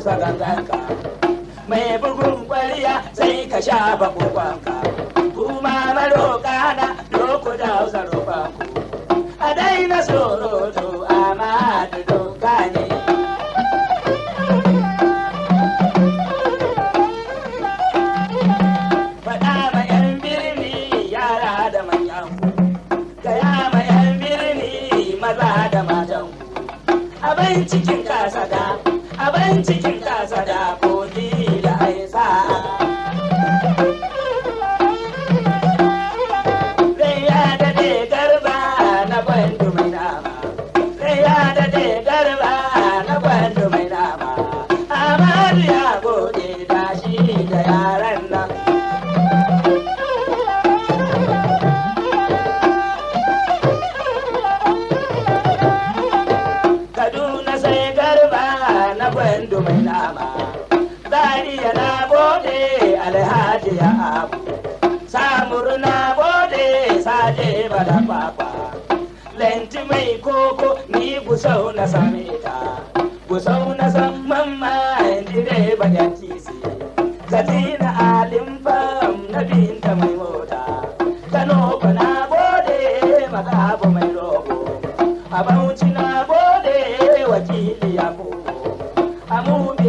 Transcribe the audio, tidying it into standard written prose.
busa ganganka mai bugun kwariya sai ka sha bakokwanka kuma maroka na doko da hausa roƙonku a daina soroto amma da doka ne faɗa ma 'yan birni yara da manyanku gaya ma 'yan birni maza da matanku abin cikin kasada abin cikin kasada kogi da aisa rai ya daɗe garba na gwandu mai nama rai ya daɗe garba na gwandu mai nama amadu ya gode da shi da yaran nan Kaduna sai garba na gwandu mai nama Zariya na gode alhaji ya abu Samuru na gode saje bada kwakwa Lenti mai koko ni gusau na same ta Gusau na san mamma direba ya tisi Katina alim fam na binta mai mota Kano ko na gode makabu mai rogo a Bauchi na gode wakili ya kogo a Mubi